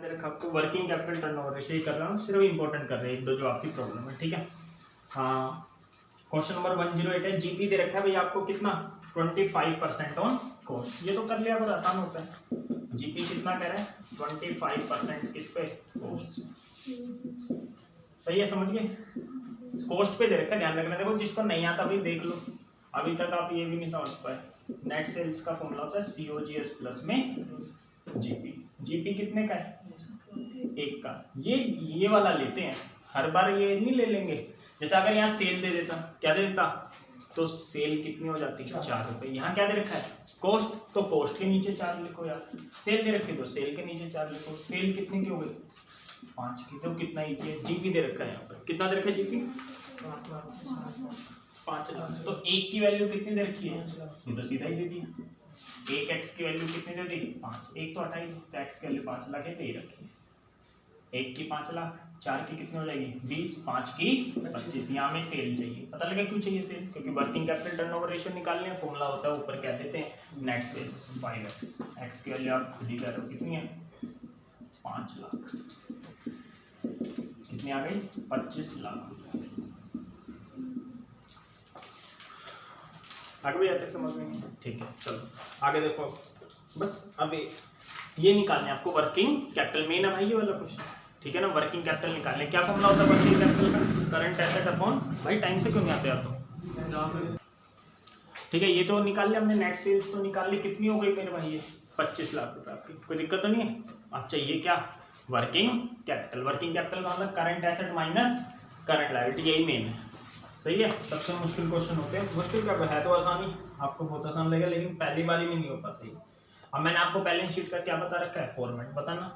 रखा आपको working capital turnover ratio ही कर रहा हूँ, सिर्फ इंपॉर्टेंट कर रहे हैं एक दो जो आपकी प्रॉब्लम है, ठीक है। हाँ, क्वेश्चन नंबर 108 है, जीपी दे रखा है भाई आपको कितना 25% ऑन कॉस्ट। ये तो कर लिया, पर आसान होता है। जीपी कितना कह रहा है 25% किस पे, कॉस्ट। सही है, समझ गए। कॉस्ट पे दे रखा है, ध्यान रखना। देखो जिसको नहीं आता भाई देख लो, अभी तक आप ये भी नहीं समझ पाए। नेट सेल्स का फॉर्मूला होता है COGS प्लस में जीपी। जीपी कितने का है, 1 का। ये वाला लेते हैं, हर बार ये नहीं ले लेंगे। जैसे अगर यहाँ सेल दे देता, क्या दे देता, तो सेल कितनी हो जाती है 4 रुपए। यहाँ क्या दे रखा है कॉस्ट, तो कॉस्ट के नीचे 4 लिखो यार। सेल दे रखी तो सेल के नीचे 4 लिखो। सेल कितने की हो गई 5 की, तो कितना ही है। जीपी दे रखा है यहाँ पर, कितना दे रखा है जीपी 5 लाख। तो 1 की वैल्यू कितनी दे रखी है, ये तो सीधा ही दे दिया। 1 x की वैल्यू कितनी दे दी 5, 1 तो हटाई, तो x की वैल्यू 5 लाख है, तो ये रखी। 1 की 5 लाख, 4 की कितनी हो जाएगी 20, 5 की 25। यहाँ में सेल चाहिए, पता लगा क्यों चाहिए सेल, क्योंकि वर्किंग कैपिटल टर्नओवर रेशियो निकालने हैं, फॉर्मूला होता है ऊपर क्या देते हैं नेट सेल्स 5x। x की वैल्यू आप खुद ही कर रहे हो कितनी है 5 लाख, कितनी आ गई 25 लाख। आगे भी तक समझ में नहीं, ठीक है। चलो आगे देखो, बस अभी ये निकालने आपको वर्किंग कैपिटल। मेन है भाई ये वाला क्वेश्चन, ठीक है ना। वर्किंग कैपिटल निकालने, क्या फॉर्मूला होता है वर्किंग कैपिटल का, करंट एसेट अपॉन, भाई टाइम से क्यों नहीं आते आप तो, ठीक है। ये तो निकाल लिया हमने, नेट सेल्स तो निकाल ली, कितनी हो गई मेरे भाई ये 25 लाख रुपए आपकी, कोई दिक्कत तो नहीं है। अब चाहिए क्या वर्किंग कैपिटल। वर्किंग कैपिटल का मतलब current asset minus current liability, यही मेन है। सही है, सबसे मुश्किल क्वेश्चन होते हैं। मुश्किल क्या है, तो आसानी, आपको बहुत आसान लगेगा, लेकिन पहली वाली में नहीं हो पाती। अब मैंने आपको बैलेंस शीट का क्या बता रखा है, फॉर्मेट बताना।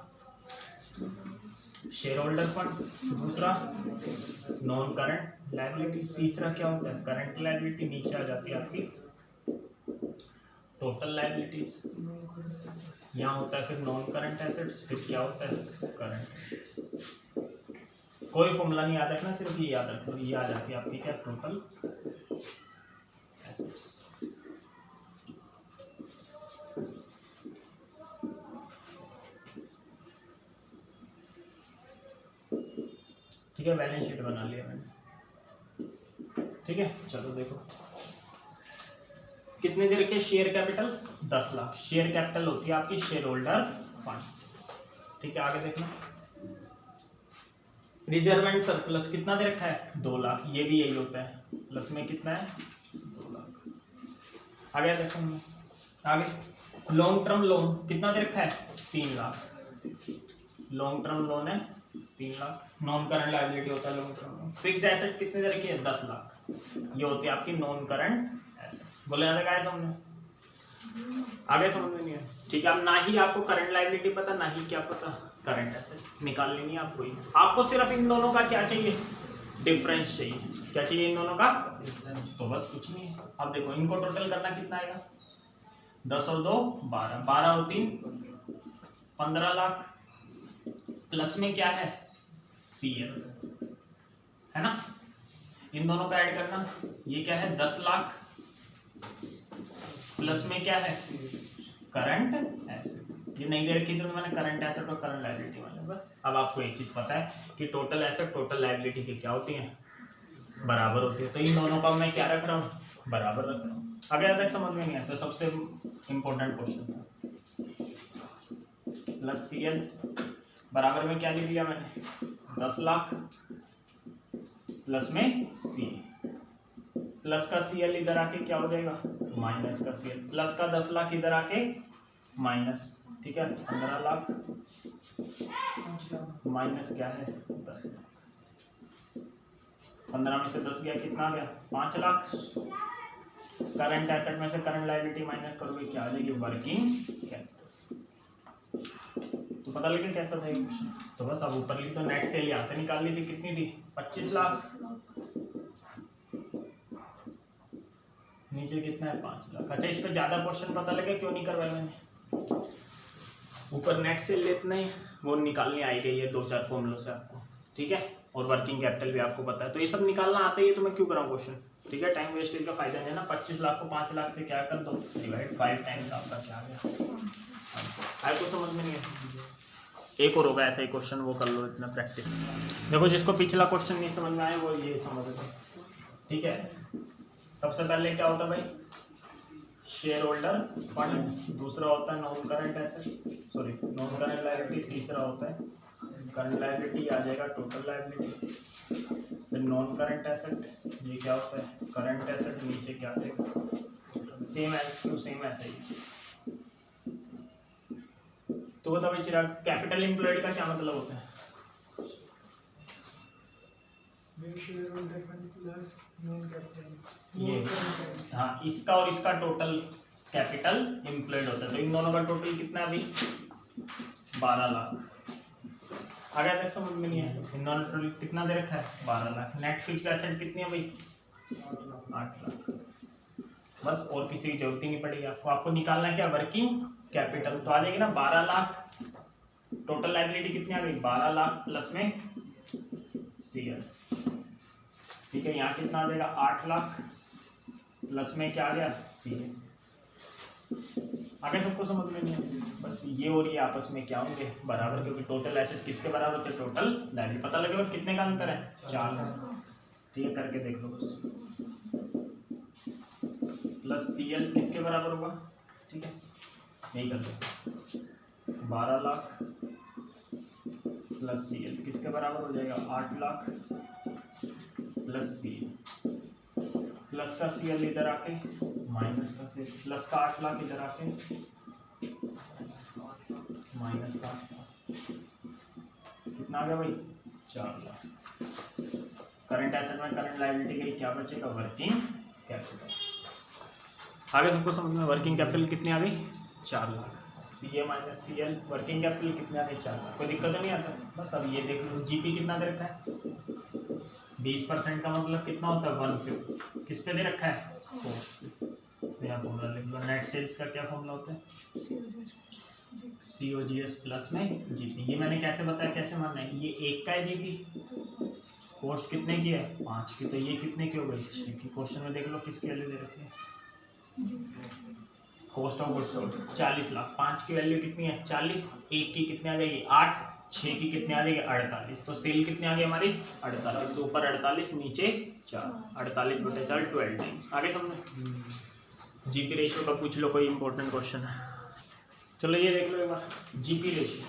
शेयर होल्डर फंड, दूसरा नॉन करंट लायबिलिटी, तीसरा क्या होता है करंट लायबिलिटी, नीचे आ जाती है आपकी टोटल लायबिलिटीज, यहाँ होता है फिर नॉन करंट एसेट्स, फिर क्या होता है करंट एसेट्स। कोई फॉर्मूला नहीं याद रखना, सिर्फ ये याद रखना, ये आ जाती है आपकी क्या टोटल एसेट्स। ठीक है, बैलेंस शीट बना लिया मैंने, ठीक है। चलो देखो कितने दे रखे, share capital 10 lakh. Share capital होती है आपकी शेयर होल्डर फंड, ठीक है। आगे देखना, रिजर्व एंड सरप्लस कितना दे रखा है 2 लाख, ये भी यही होता है, प्लस में कितना है 2 लाख। आगे देखो, आगे लॉन्ग टर्म लोन कितना दे रखा है 3 लाख। लॉन्ग टर्म लोन है 3 लाख, नॉन करंट लायबिलिटी होता है long term loan. Fixed asset कितने दे रखी है 10 लाख, ये होती है आपकी नॉन करंट एसेट्स। बोले आगे क्या समझ, आगे समझ में नहीं है, ठीक है। अब ना ही आपको करंट लायबिलिटी पता, ना ही क्या पता करंट एसेट, निकाल लेनी आपको ही। आपको सिर्फ इन दोनों का क्या चाहिए, डिफरेंस चाहिए। क्या चाहिए इन दोनों का डिफरेंस, तो बस कुछ नहीं है। अब देखो इनको टोटल करना कितना आएगा, 10 और 2 12, 12 और 3 15 लाख, प्लस में क्या है CL है ना, इन दोनों का ऐड करना। ये क्या है 10 लाख, प्लस में क्या है करंट एसेट। ये नहीं दे रखी तो मैंने करंट एसेट और करंट लायबिलिटी वाले, बस। अब आपको एक चीज पता है कि टोटल एसेट टोटल लायबिलिटी की क्या होती है, बराबर होती है। तो इन दोनों का मैं क्या रख रहा हूँ, बराबर रख रहा हूँ। अगर तक समझ में नहीं आया तो सबसे इंपॉर्टेंट क्वेश्चन था, प्लस CL बराबर में क्या लिख दिया मैंने 10 लाख, प्लस में C, प्लस का CL इधर आके क्या हो जाएगा माइनस का CL, प्लस का 10 लाख इधर आके माइनस, ठीक है 15 लाख, माइनस क्या है 10 लाख। 15 में से 10 गया, कितना गया 5 लाख। करंट एसेट में से करंट लायबिलिटी माइनस करोगे, क्या आ जाएगी वर्किंग कैपिटल। तो पता लगे कैसा था ये क्वेश्चन। तो बस अब ऊपर लिख दो, नेट सेल यहाँ से निकाल ली थी, कितनी थी 25 लाख, नीचे कितना है 5 लाख। अच्छा, इस पर ज्यादा क्वेश्चन पता लगे क्यों नहीं करवाया मैंने, ऊपर नेट सेल लेते हैं वो निकालने आई गई है 2-4 फॉर्मूलों से आपको, ठीक है। और वर्किंग कैपिटल भी आपको पता है, तो ये सब निकालना आता ही है, तो मैं क्यों कराऊं क्वेश्चन, ठीक है। टाइम वेस्टेज का फायदा नहीं है ना। 25 लाख को 5 लाख से क्या कर दो डिवाइड, 5 टाइम्स आपका क्या आ गया, आपको समझ में नहीं है। एक और होगा ऐसा ही क्वेश्चन, वो कर लो इतना प्रैक्टिस। देखो जिसको पिछला क्वेश्चन नहीं समझ में आया वो ये समझ लो, ठीक है। सबसे पहले क्या होता है भाई, शेयर होल्डर फंड, दूसरा होता है non current asset, sorry non current liability, तीसरा होता है करंट लायबिलिटी, आ जाएगा टोटल लायबिलिटी, फिर नॉन करंट एसेट, ये क्या होता है करंट एसेट, नीचे क्या आ जाएगा सेम टू सेम ऐसे ही। तो बताओ भाई चिराग, कैपिटल एम्प्लॉयड का क्या मतलब होता है? ये हाँ, इसका और इसका टोटल कैपिटल एम्प्लॉयड होता है। तो इन दोनों का टोटल कितना है भाई 12 लाख। आगे तक समझ में नहीं है, इन दोनों टोटल कितना दे रखा है 12 लाख। नेट फिक्स्ड एसेट कितनी है भाई 8 लाख। बस और किसी की जरूरत ही नहीं पड़ेगी आपको। आपको निकालना है क्या वर्किंग कैपिटल, तो आ जाएगी ना 12 लाख। टोटल लायबिलिटी कितनी आ गई 12 लाख प्लस में सीएल, ठीक है। यहाँ कितना आ जाएगा 8 लाख प्लस में क्या आ गया सीएल। आगे सबको समझ में नहीं है, बस ये और ये आपस में क्या होंगे बराबर, क्योंकि टोटल एसेट किसके बराबर होते हैं टोटल लायबिलिटी। पता लगेगा कितने का अंतर है 4 लाख, ठीक है करके देख लो बस। प्लस सीएल किसके बराबर होगा, ठीक है यही कर दो 12 लाख प्लस सीएल किसके बराबर हो जाएगा 8 लाख प्लस सीएल, प्लस का सीएल इधर आके माइनस का सीएल, प्लस का 8 लाख इधर आके माइनस का 8 लाख, कितना आ गया भाई 4 लाख। करंट एसेट में करंट लायबिलिटी के लिए क्या बचेगा वर्किंग कैपिटल। आगे सबको समझ में, वर्किंग कैपिटल कितनी आ गई 4 lakh, CA minus CL, working capital कितने आ गई 4 लाख। कोई दिक्कत तो नहीं आता। बस अब ये देख लो जीपी कितना दे रखा है 20% का मतलब कितना होता है 1/5, किस पे दे रखा है तो यहाँ फॉर्मूला लिख लो। नेट सेल्स का क्या फॉर्मूला होता है COGS प्लस में जीपी। ये मैंने कैसे बताया कैसे मानना है, ये 1 का है जीपी, कॉस्ट कितने की है 5 की, तो ये कितने की हो गई 6 की। क्वेश्चन में देख लो किसकी वैल्यू दे रखी है cost of goods sold 40 lakh, 5 की वैल्यू कितनी है 40, 1 की कितनी आ जाएगी 8, 6 की कितनी आ जाएगी 48, तो सेल कितनी आ गई हमारी 48, ऊपर 48 नीचे 4, 48/4 12 टाइम्स। आगे समझे। जीपी रेशियो का पूछ लो कोई इंपॉर्टेंट क्वेश्चन है। चलो ये देख लो एक बार GP ratio.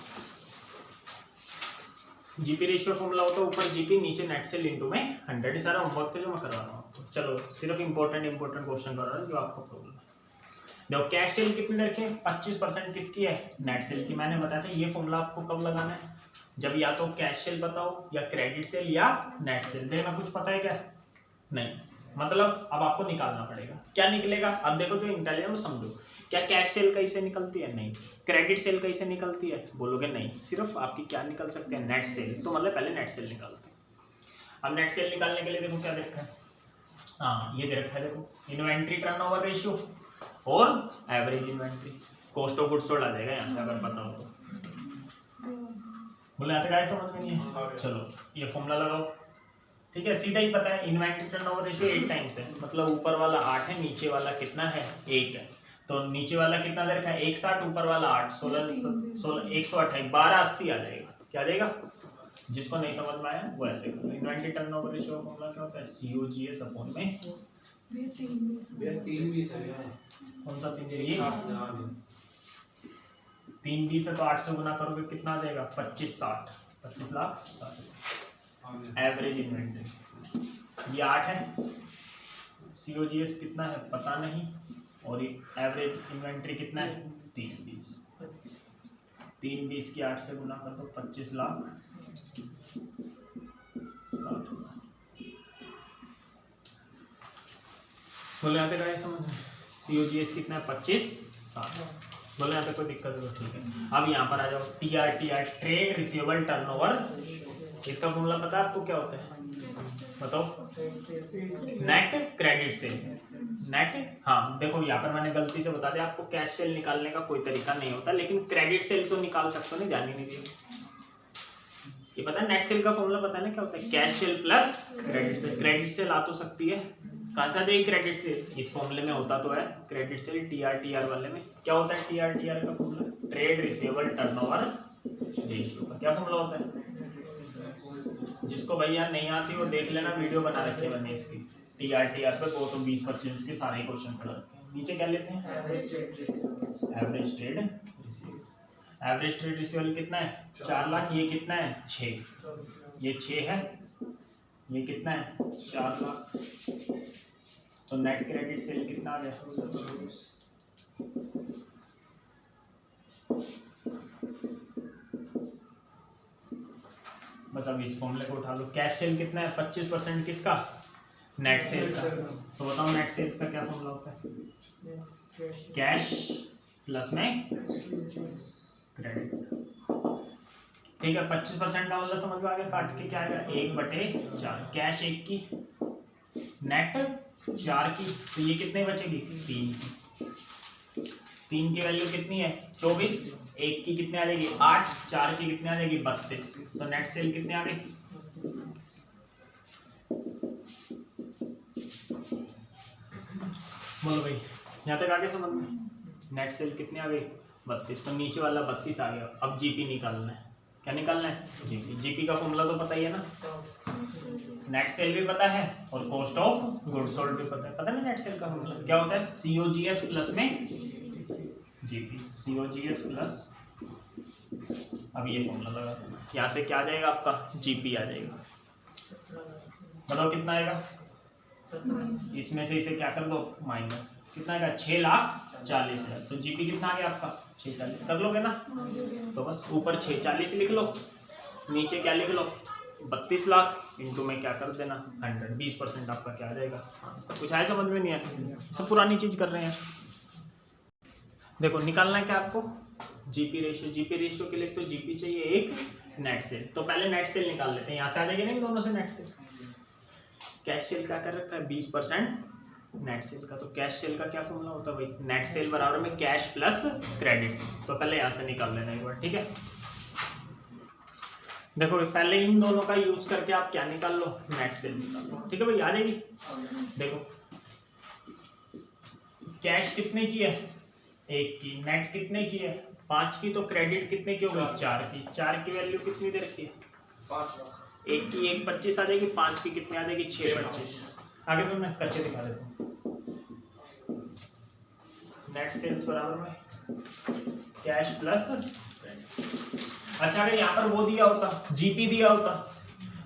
GP ratio formula होता है ऊपर जीपी नीचे नेट सेल इनटू में 100। सारा होमवर्क जो मैं करवा रहा हूँ, चलो सिर्फ इंपॉर्टेंट क्वेश्चन कर रहा हूँ जो आपको प्रॉब्लम है। देखो कैश सेल कितनी रखे 25% किसकी है नेट सेल की। मैंने बताया था ये फॉर्मूला आपको कब लगाना है, जब या तो कैश सेल पता हो या क्रेडिट सेल या नेट सेल। देखना कुछ पता है क्या नहीं, मतलब अब आपको निकालना पड़ेगा। क्या निकलेगा अब देखो, जो इंटेलिजेंट वो समझो। क्या कैश सेल कैसे निकलती है नहीं, क्रेडिट सेल कैसे निकलती है बोलोगे नहीं, सिर्फ आपकी क्या निकल सकते हैं नेट सेल। तो मतलब पहले नेट सेल निकालते हैं। अब नेट सेल निकालने के लिए देखो क्या दे रखा है, हाँ ये दे रखा है देखो इन्वेंट्री टर्नओवर रेशियो और average inventory. Cost of goods sold आ जाएगा यहाँ से अगर पता हो तो। बोले आते गाइस समझ में नहीं है, चलो ये फॉर्मूला लगाओ, ठीक है सीधा ही पता है। इन्वेंट्री टर्नओवर रेशियो 8 टाइम्स है, मतलब ऊपर वाला 8 है नीचे वाला कितना है 1 है। तो नीचे वाला कितना दे रखा है 160, ऊपर वाला 8, 16 128 1280 आ जाएगा। क्या आ जाएगा, जिसको नहीं समझ में आया वो ऐसे करो। इन्वेंट्री टर्नओवर रेशियो का फॉर्मूला क्या होता है COGS अपॉन में कौन सा 320 है, तो 8 से गुना करोगे कितना आ जाएगा 25 लाख 60। एवरेज इन्वेंट्री ये 8 है, COGS कितना है पता नहीं, और एवरेज इन्वेंट्री कितना है 320। 320 की 8 से गुना कर दो 25 लाख 60। बोले आते गाइस समझ में, COGS कितना है 25 60। बोले यहाँ पे कोई दिक्कत है तो ठीक है। अब यहाँ पर आ जाओ TR ट्रेड रिसीवेबल टर्नओवर। इसका फॉर्मूला पता है आपको क्या होता है बताओ, नेट क्रेडिट सेल नेट। हाँ देखो यहाँ पर मैंने गलती से बता दिया आपको, कैश सेल निकालने का कोई तरीका नहीं होता, लेकिन क्रेडिट सेल तो निकाल सकते हो ना, ध्यान ही नहीं दिया। ये पता है नेट सेल का फॉर्मूला पता है ना क्या होता है, cash sale plus credit sale. Credit sale आ तो सकती है, कहाँ सा देगी क्रेडिट सेल, इस फॉर्मूले में होता तो है क्रेडिट सेल। TR वाले में क्या होता है TR का formula, trade receivable turnover ratio का क्या फॉर्मूला होता है? जिसको भैया नहीं आती वो देख लेना, वीडियो बना रखी है मैंने इसकी TRTR पे, वो तो 20-25 के सारे क्वेश्चन पढ़ रखे हैं। नीचे क्या लेते हैं? Average trade receive. Average trade receivable कितना है? 4 लाख। ये कितना है? 6। ये 6 है, ये कितना है? 4 लाख। तो नेट क्रेडिट सेल कितना आ गया? बस अब इस फॉर्मूले को उठा लो। कैश सेल कितना है? 25% किसका? नेट सेल का। तो बताओ नेट सेल्स का क्या फॉर्मूला होता है? कैश प्लस में क्रेडिट। ठीक है, 25% का मतलब समझ में आ गया। काट के क्या आएगा? 1/4। कैश 1 की, नेट 4 की, तो ये कितने बचेगी? 3 की। 3 की वैल्यू कितनी है? 24। 1 की कितने आ जाएगी? 8। 4 की कितने आ जाएगी? 32। तो नेट सेल कितने आ गई? बोलो भाई, यहाँ तक आगे समझ में? नेट सेल कितने आ गई? 32। तो नीचे वाला 32 आ गया। अब जीपी निकालना है। क्या निकालना है? जीपी। जीपी का फॉर्मूला तो पता ही है ना, नेट सेल भी पता है और कॉस्ट ऑफ गुड्स सोल्ड भी पता है। पता है ना नेट सेल का फॉर्मूला क्या होता है? COGS प्लस में जीपी। COGS प्लस, अब ये फॉर्मूला लगा देना। यहाँ से क्या आ जाएगा आपका? जीपी आ जाएगा। बताओ कितना आएगा? इसमें से इसे क्या कर दो? माइनस। कितना आएगा? 6,40,000। तो जीपी कितना आ गया आपका? 640 कर लोगे ना? तो बस ऊपर 640 लिख लो, नीचे क्या लिख लो? 32 लाख इंटू में क्या कर देना? 100। 20% आपका क्या आ जाएगा? कुछ आया समझ में? नहीं आया, सब पुरानी चीज कर रहे हैं। देखो निकालना है क्या आपको? GP ratio. जीपी रेशियो के लिए तो जीपी चाहिए एक, नेट सेल। तो पहले नेट सेल निकाल लेते हैं। यहाँ से आ जाएगा नहीं दोनों से नेट सेल। कैश सेल क्या कर रखा है? 20% नेट सेल का। तो कैश सेल का क्या फॉर्मूला होता है भाई? नेट सेल बराबर में कैश प्लस क्रेडिट। तो पहले यहाँ से निकाल लेना एक बार, ठीक है? देखो पहले इन दोनों का यूज करके आप क्या निकाल लो? नेट सेल निकाल लो, ठीक है भाई? आ जाएगी। देखो कैश कितने की है? 1 की। नेट कितने की है? 5 की। तो क्रेडिट कितने की हो गई? 4 की। 4 की वैल्यू कितनी दे रखी है? 5 लाख। 1 की 1,25 आ जाएगी। 5 की कितनी आ जाएगी? 6,25। आगे से मैं करके दिखा देता हूँ। नेट सेल्स बराबर में कैश प्लस। अच्छा अगर यहाँ पर वो दिया होता, जीपी दिया होता,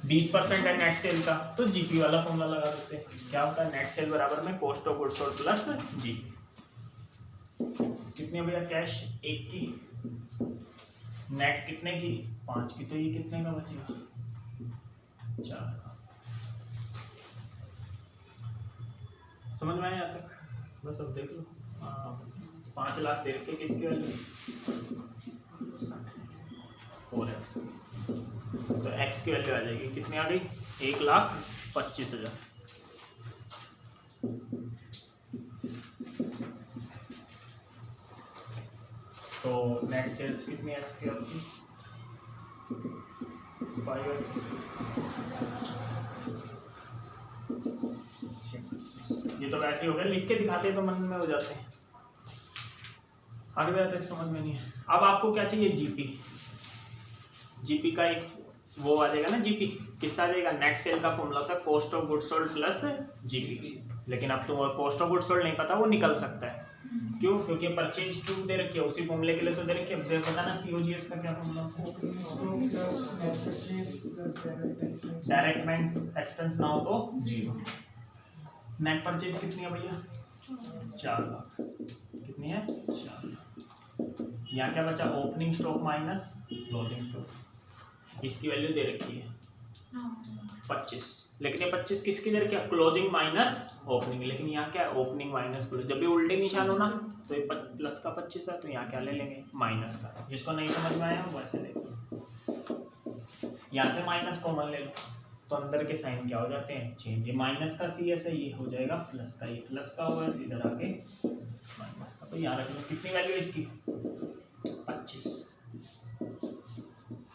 20% है नेट सेल का, तो जीपी वाला फॉर्मूला लगा देते हैं। क्या होता है? नेट सेल बराबर में cost of goods sold plus GP. कितने भैया? कैश 1 की, नेट कितने की? 5 की। तो ये कितने का बचेगा? 4 का। समझ में आया तक? बस अब देख लो। 5 लाख दे रखे, किसकी वैल्यू? 4x। तो x की वैल्यू आ जाएगी कितनी? आ गई 1,25,000। तो नेट सेल्स कितनी x की होगी? 5x। ये तो वैसे हो गया, लिख के दिखाते तो मन में हो जाते हैं। आगे बात तक समझ में नहीं है। अब आपको क्या चाहिए? जीपी। जीपी का एक वो आ जाएगा ना, जीपी किससे आ जाएगा? नेट सेल का फॉर्मूला होता है cost of goods sold plus GP. लेकिन अब तो कॉस्ट ऑफ गुड्स सोल्ड नहीं पता, वो निकल सकता है। क्यों? क्योंकि परचेज टू दे रखी है, उसी फॉर्मूले के लिए तो दे रखी है। पता ना COGS का क्या फॉर्मूला? डायरेक्ट मेंटेनेंस एक्सपेंस ना हो तो 0। नेट परचेज कितनी है भैया? 4 लाख। कितनी है? 4 लाख। यहाँ क्या बचा? Opening stock minus closing stock. इसकी वैल्यू दे रखी है 25। लेकिन ये 25 किसकी दे रखी है? Closing minus opening. लेकिन यहाँ क्या है? Opening minus closing. जब भी उल्टे निशान हो ना तो ये प्लस का 25 है, तो यहाँ क्या ले लेंगे? माइनस का। जिसको नहीं समझ में आया वैसे देखो, यहाँ से माइनस कॉमन ले लो तो अंदर के साइन क्या हो जाते हैं? चेंज। ये माइनस का CS है, ये हो जाएगा प्लस का। ये प्लस का होगा, इधर आके माइनस का। तो यहाँ रख लो। कितनी वैल्यू इसकी? 25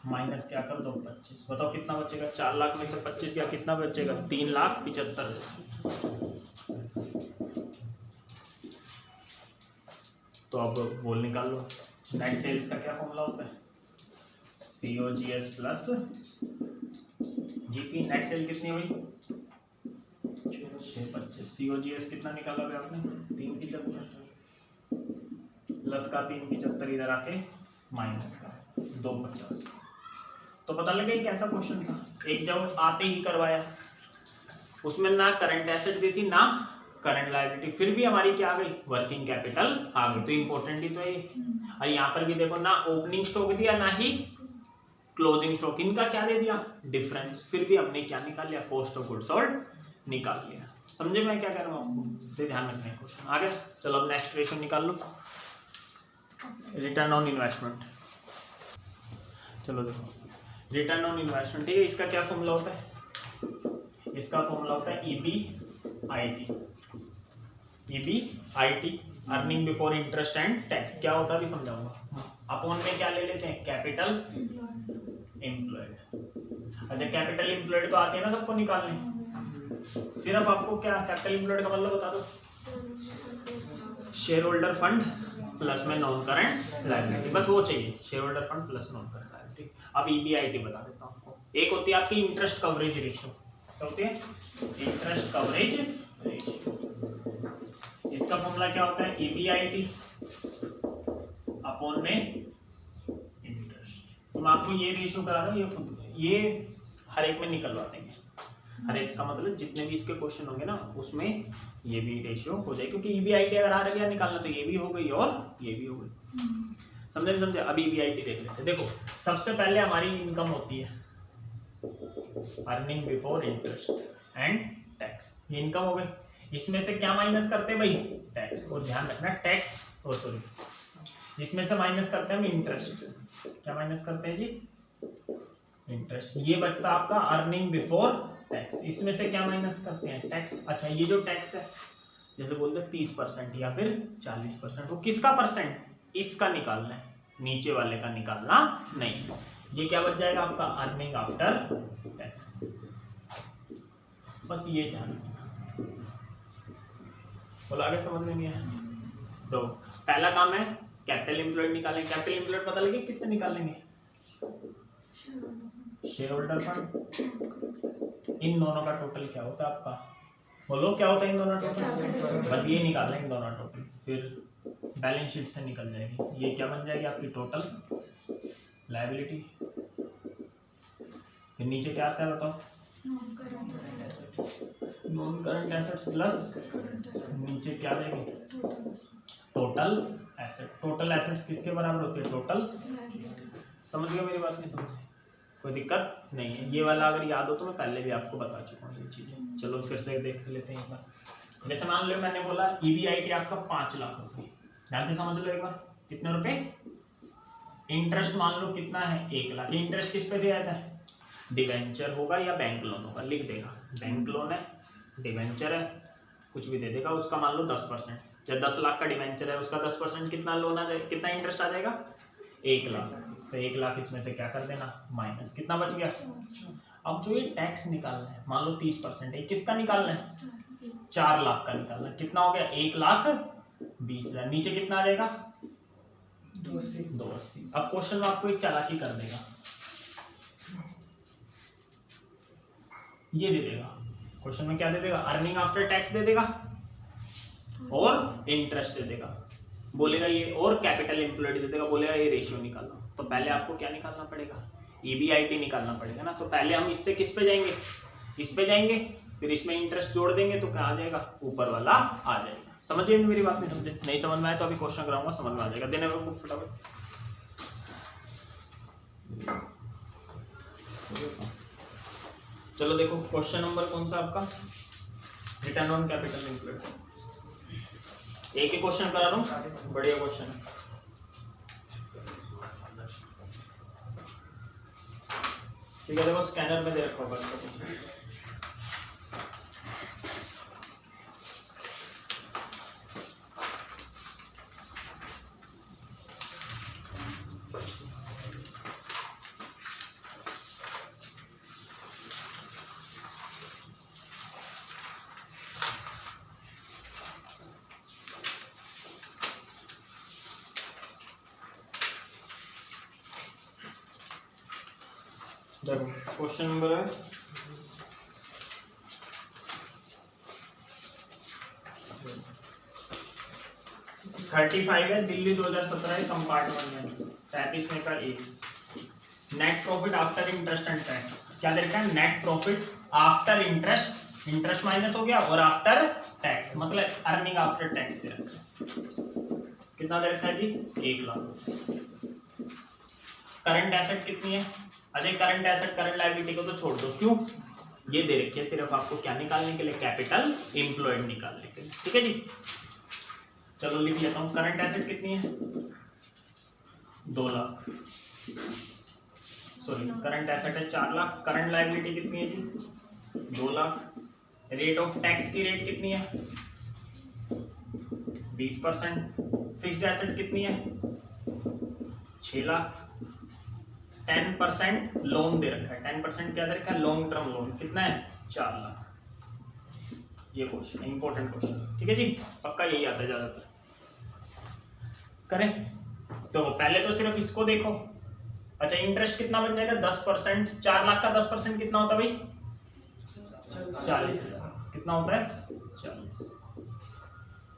माइनस क्या कर दो? 25। बताओ कितना बचेगा? 4 लाख में से 25 क्या कितना बचेगा? 3,75,000। तो अब वोल निकाल लो। नेट सेल्स का क्या फॉर्मूला होता है? COGS plus GP। Net cell कितनी हुई 625। COGS कितना निकाला भाई आपने 375 प्लस का 375 इधर आके माइनस का 250। तो पता लगे ये कैसा क्वेश्चन था। एक जब आते ही करवाया, उसमें ना करंट एसेट दी थी ना करंट लायबिलिटी, फिर भी हमारी क्या आ गई वर्किंग कैपिटल आ गई। तो इंपॉर्टेंट ही तो है। और यहाँ पर भी देखो ना ओपनिंग स्टॉक दिया ना ही क्लोजिंग स्टॉक, इनका क्या दे दिया डिफरेंस, फिर भी हमने क्या निकाल लिया कॉस्ट ऑफ गुड्स सोल्ड निकाल लिया। समझे मैं क्या कह रहा हूँ आपको, ये ध्यान रखना है क्वेश्चन। आगे चलो अब नेक्स्ट रेशियो निकाल लो, रिटर्न ऑन इन्वेस्टमेंट। चलो देखो रिटर्न ऑन इन्वेस्टमेंट, ठीक है, इसका क्या फॉर्मूला होता है, इसका फॉर्मूला होता है EBIT। EBIT earning before interest and tax. क्या होता है भी समझाऊंगा। अपॉन में क्या ले लेते हैं कैपिटल एम्प्लॉयड। अच्छा कैपिटल एम्प्लॉयड तो आती है ना सबको निकालने, सिर्फ आपको क्या कैपिटल एम्प्लॉयड का मतलब बता दो, शेयर होल्डर फंड प्लस में नॉन करंट लायबिलिटी, बस वो चाहिए, share holder fund plus non current liability. अब EBIT बता देता हूँ आपको। एक होती है आपकी इंटरेस्ट कवरेज रेशियो, क्या होती है इंटरेस्ट कवरेज रेशियो। इसका फॉर्मूला क्या होता है EBIT अपॉन में इंटरेस्ट। तो मैं आपको ये रेशियो करा रहा हूँ, ये खुद ये हर एक में निकलवा देंगे। हर एक का मतलब जितने भी इसके क्वेश्चन होंगे ना उसमें ये भी रेशियो हो जाए, क्योंकि EBIT अगर आ रहा है निकालना तो ये भी हो गई और ये भी हो गई। समझे नहीं समझे। अभी EBIT देख लेते हैं। देखो सबसे पहले हमारी इनकम होती है earning before interest and tax, ये इनकम हो गई। इसमें से क्या माइनस करते हैं भाई टैक्स, और ध्यान रखना टैक्स और सॉरी इसमें से माइनस करते हैं हम इंटरेस्ट। क्या माइनस करते हैं जी इंटरेस्ट। ये बचता आपका अर्निंग बिफोर टैक्स। इसमें से क्या माइनस करते हैं टैक्स। अच्छा ये जो टैक्स है जैसे बोलते हैं 30% या फिर 40%, वो किसका परसेंट, इसका निकालना है, नीचे वाले का निकालना नहीं। ये क्या बच जाएगा आपका अर्निंग आफ्टर टैक्स। बस ये ध्यान रखना। बोलो आगे समझ में नहीं है। तो पहला काम है कैपिटल एम्प्लॉयड निकालेंगे। कैपिटल एम्प्लॉयड पता लगे किससे निकालेंगे, शेयर होल्डर फंड। इन दोनों का टोटल क्या होता है आपका, बोलो क्या होता है इन दोनों टोटल, बस ये निकालना है इन दोनों टोटल, फिर बैलेंस शीट से निकल जाएगी। ये क्या बन जाएगी आपकी टोटल लायबिलिटी। फिर नीचे क्या आता है बताओ, नॉन करंट एसेट्स प्लस नीचे क्या देंगे टोटल एसेट। टोटल एसेट्स किसके बराबर होती है टोटल। समझ गए मेरी बात, नहीं समझे कोई दिक्कत नहीं है। ये वाला अगर याद हो तो मैं पहले भी आपको बता चुका हूँ ये चीजें। चलो फिर से देख लेते हैं एक बार। जैसे मान लो मैंने बोला EBIT आपका 5 लाख रुपए, ध्यान से समझ लो एक बार कितने रुपए। इंटरेस्ट मान लो कितना है 1 लाख। इंटरेस्ट किस पे दिया था, डिवेंचर होगा या बैंक लोन होगा, लिख देगा बैंक लोन है डिवेंचर है कुछ भी दे देगा, उसका मान लो 10%। जब 10 लाख का डिवेंचर है उसका 10% कितना लोन आ जाएगा, कितना इंटरेस्ट आ जाएगा 1 लाख। तो 1 लाख इसमें से क्या कर देना माइनस, कितना बच गया। अब जो ये टैक्स निकालना है मान लो 30% है, किसका निकालना है 4 लाख का निकालना है। कितना हो गया 1,20,000। नीचे कितना आ जाएगा 280। अब क्वेश्चन में आपको एक चालाकी कर देगा, ये दे देगा क्वेश्चन में, क्या दे देगा अर्निंग आफ्टर टैक्स दे देगा और इंटरेस्ट दे देगा, बोलेगा ये और कैपिटल एम्प्लॉयड दे देगा, बोलेगा ये रेशियो निकालना। तो पहले आपको क्या निकालना पड़ेगा EBIT निकालना पड़ेगा ना। तो पहले हम इससे किस पे जाएंगे, इस पे जाएंगे, फिर इसमें इंटरेस्ट जोड़ देंगे तो क्या आ जाएगा ऊपर वाला आ जाएगा। समझिए मेरी बात, नहीं समझे, नहीं समझ में आए तो अभी क्वेश्चन कराऊंगा समझ में आ जाएगा। देने में बुक फटाफट। चलो देखो क्वेश्चन नंबर कौन सा आपका, रिटर्न ऑन कैपिटल एम्प्लॉयड। एक ही क्वेश्चन करा रहा हूँ, बढ़िया क्वेश्चन है। ठीक है देखो स्कैनर में दे रखा होगा इसका क्वेश्चन। देखो क्वेश्चन नंबर है 35 है, दिल्ली 2017 कंपार्टमेंट में 35 में का एक net profit after interest and tax. क्या दे रखा है? Net profit after interest, interest minus हो गया, और आफ्टर टैक्स मतलब अर्निंग आफ्टर टैक्स दे रखा है। कितना दे रखा है जी? 1 लाख। करंट एसेट कितनी है? Ajay current asset current liability को तो छोड़ दो, क्यों? ये दे रखी है सिर्फ आपको क्या निकालने के लिए? कैपिटल एम्प्लॉयड निकालने के लिए। ठीक है जी, चलो लिख लेता हूं। करंट एसेट कितनी है? 2 लाख। सॉरी, करंट एसेट है 4 लाख। करंट लायबिलिटी कितनी है जी? 2 लाख। रेट ऑफ टैक्स की रेट कितनी है? 20%। फिक्स्ड एसेट कितनी है? 6 लाख। 10% लोन दे रखा है। 10% क्या दे रखा है? Long term loan. कितना है? 4 लाख। ये क्वेश्चन इंपॉर्टेंट क्वेश्चन। ठीक है जी, पक्का यही आता है ज्यादातर। करें तो पहले तो सिर्फ इसको देखो। अच्छा, इंटरेस्ट कितना बन जाएगा? 10%। 4 लाख का 10% कितना होता है भाई? 40,000। कितना होता है? 40।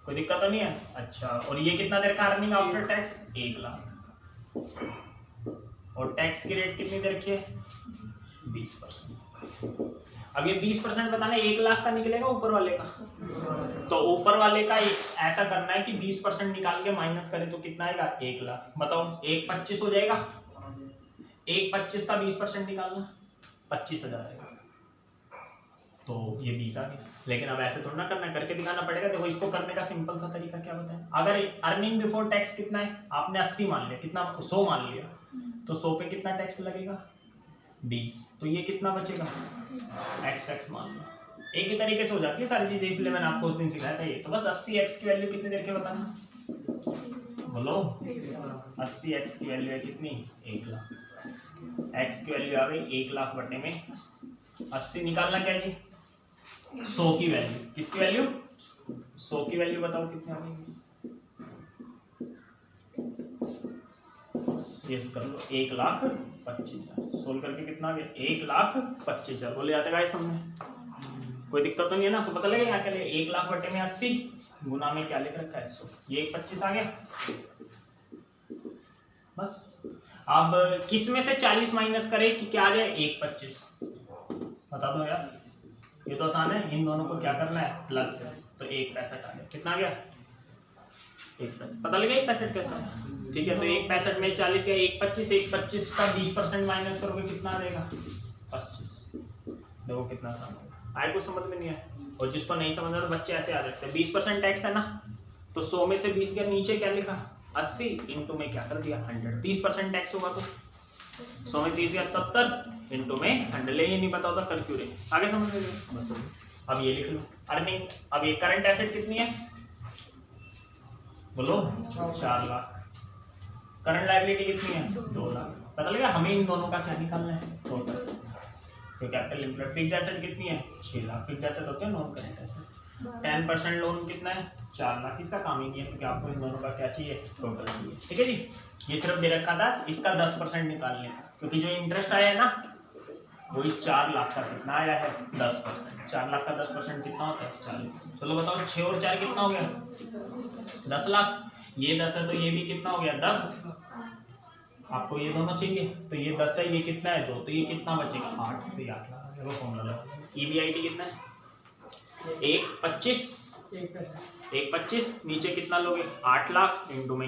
कोई दिक्कत तो नहीं है? अच्छा, और ये कितना दे रखा है? Earning after tax 1 lakh. और टैक्स की रेट कितनी दे रखी है? 20%। अब ये 20% बताना 1 लाख का निकलेगा ऊपर वाले का, तो ऊपर वाले का ऐसा करना है कि 20% निकाल के माइनस करें तो कितना आएगा? 1 लाख। बताओ, 1,25 हो जाएगा। 1,25 का 20% निकालना 25,000 आएगा, तो ये 20 आ गया। लेकिन अब ऐसे थोड़ा ना करना, करके दिखाना पड़ेगा। देखो, इसको करने का सिंपल सा तरीका क्या बताएं। अगर अर्निंग बिफोर टैक्स कितना है? आपने 80 मान लिया, कितना? 100 मान लिया, तो 100 पे कितना टैक्स लगेगा? 20। तो ये कितना बचेगा? XX मान लो। एक ही तरीके से हो जाती है सारी चीजें, इसलिए मैंने आपको उस दिन सिखाया था ये। तो बस 80x की वैल्यू कितनी देर के बताना, बोलो। 80x की वैल्यू है कितनी? 1 लाख। x की वैल्यू आ गई 1 लाख बटे में 80। निकालना क्या है जी? 100 की वैल्यू। किसकी वैल्यू? 100 की वैल्यू बताओ कितनी आ गई? ये कर लो, 1,25,000। सोल्व करके कितना आ गया? 1,25,000। बोले जाते गाइस समझ? कोई दिक्कत तो नहीं है ना? तो पता लगेगा यहाँ के लिए 1 लाख बटे में 80 गुना में क्या लिख रखा है? 100। ये 1,25 आ गया। बस अब किस में से 40 माइनस करे कि क्या आ जाए? 1,25। बता दो यार, ये तो आसान है। इन दोनों को क्या करना है? प्लस। तो 1,65 आ गया। कितना आ गया? 1,65। पता लगे 1,65 कैसा है? ठीक है, तो 1,65 में 40 गया 1,25। 1,25 का 20% माइनस करोगे कितना आ जाएगा? 25। देखो कितना आसान होगा। आए कुछ समझ में नहीं आया? और जिसको नहीं समझ आता तो बच्चे ऐसे आ जाते हैं। 20% टैक्स है ना, तो 100 में से 20 गया, नीचे क्या लिखा? 80 इंटू में क्या कर दिया? 100। 30% टैक्स होगा तो 100 में 30 गया 70 इंटू में 100। ले ये नहीं पता होता कर क्यों रहे? आगे समझ में बस। अब ये लिख लो अर्निंग। अब ये करंट एसेट कितनी है? बोलो 4 लाख। करंट लायबिलिटी कितनी है? 2 लाख। पता लगा हमें इन दोनों का क्या निकालना है? टोटल। तो कैपिटल एम्प्लॉयड। फिक्स्ड एसेट कितनी है? 6 लाख। फिक्स्ड एसेट होते हैं नॉन करंट एसेट। 10% लोन कितना है? 4 लाख। इसका काम ही नहीं है क्योंकि आपको इन दोनों का क्या चाहिए? टोटल चाहिए। ठीक है जी, ये सिर्फ दे रखा था इसका 10% निकालने का, क्योंकि जो इंटरेस्ट आया है ना वही 4 लाख का कितना आया है? 10%। 4 लाख का 10% कितना होता है? 40। चलो बताओ 6 और 4 कितना हो गया? 10 लाख। ये 10 है तो ये भी कितना हो गया? 10। आपको ये दोनों चाहिए तो ये 10 है, ये कितना है? 2। तो ये कितना बचेगा? 8। तो ये 8 लाख। देखो फॉर्मूला लगाओ। EBIT कितना है? 1,25। 1,25 नीचे कितना लोगे? 8 लाख इंटू में